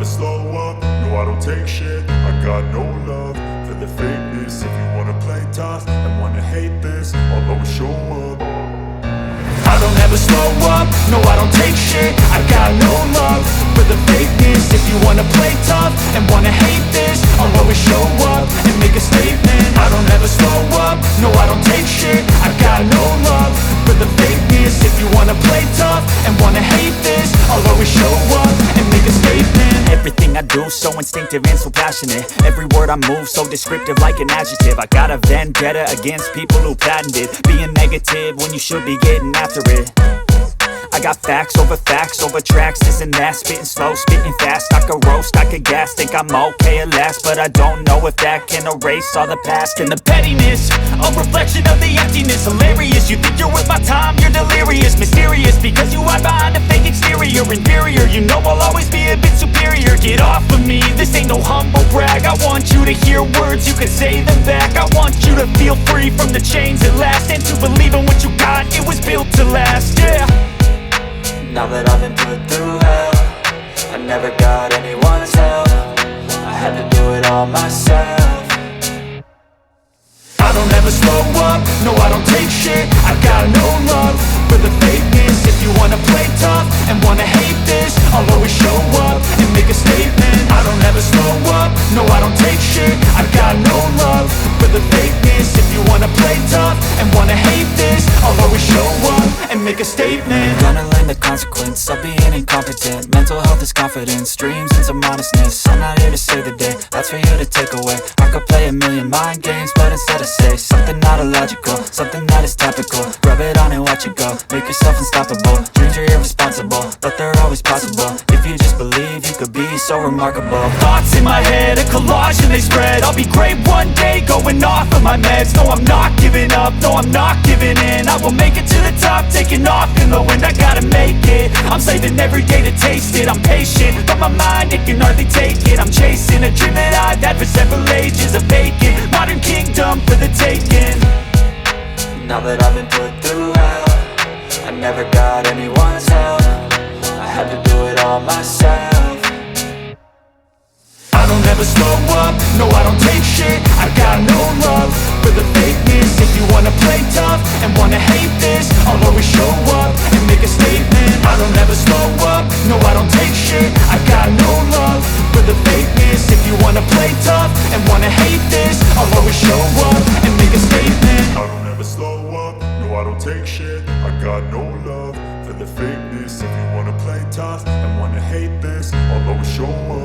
slow up, no I don't take shit. I got no love for the fakeness. If you wanna play tough and wanna hate this, I'll always show up. I don't ever slow up, no I don't take shit. I got no love for the fakeness. If you wanna play tough and wanna hate this, I'll always show up and make a statement. I don't ever slow up, no I don't take shit. I got no love for the fakeness. If you wanna play tough and wanna hate this, I'll always show up and make a statement. Everything I do so instinctive and so passionate. Every word I move so descriptive like an adjective. I got a vendetta against people who patented being negative when you should be getting after it. I got facts over tracks, this and that. Spitting slow, spitting fast, I could roast, I could gas. Think I'm okay at last, but I don't know if that can erase all the past. And the pettiness, a reflection of the emptiness. Hilarious, you think you're worth my time, you're delirious. Mysterious, because you hide behind a fake exterior. Inferior, you know I'll always be a bit superior. Get off of me, this ain't no humble brag. I want you to hear words, you can say them back. I want you to feel free from the chains at last, and to believe in what you got, it was built to last, yeah. Now that I've been put through hell, I never got anyone's help. I had to do it all myself. I don't ever slow up, no I don't take shit. I got no love for the fakeness. If you wanna play tough and wanna hate this, I'll always show up and make a statement. I don't ever slow up, no I don't take shit. I got no love for the fakeness. If you wanna play tough and wanna hate this, I'll always show up and make a statement. Gonna learn the consequence of being incompetent. Mental health is confidence, dreams and some modestness. I'm not here to save the day, that's for you to take away. I could play a million mind games, but instead I say something not illogical, something that is topical. Rub it on and watch it go, make yourself unstoppable. Dreams are irresponsible, but they're always possible. If you just believe, you could be so remarkable. Thoughts in my head, a collage and they spread. I'll be great one day, going off of my meds. No, I'm not giving up, no, I'm not giving in. I will make it to the top, taking off in the wind. I gotta make it, I'm saving every day to taste it. I'm patient, but my mind, it can hardly take it. I'm chasing a dream that I've had for several ages. A vacant, modern kingdom for the taking. Now that I've been put through hell, I never got anyone's help. I had to do it all myself. I don't ever slow up, no I don't take shit. I got no love for the fakeness. If you wanna play tough and wanna hate this, I'll always show up and make a statement. I don't ever slow up, no I don't take shit. I got no love for the fakeness. If you wanna play tough and wanna hate this, I'll always show up and make a statement. I don't ever slow up, no I don't take shit. I got no love for the fakeness. If you wanna play tough and wanna hate this, I'll always show up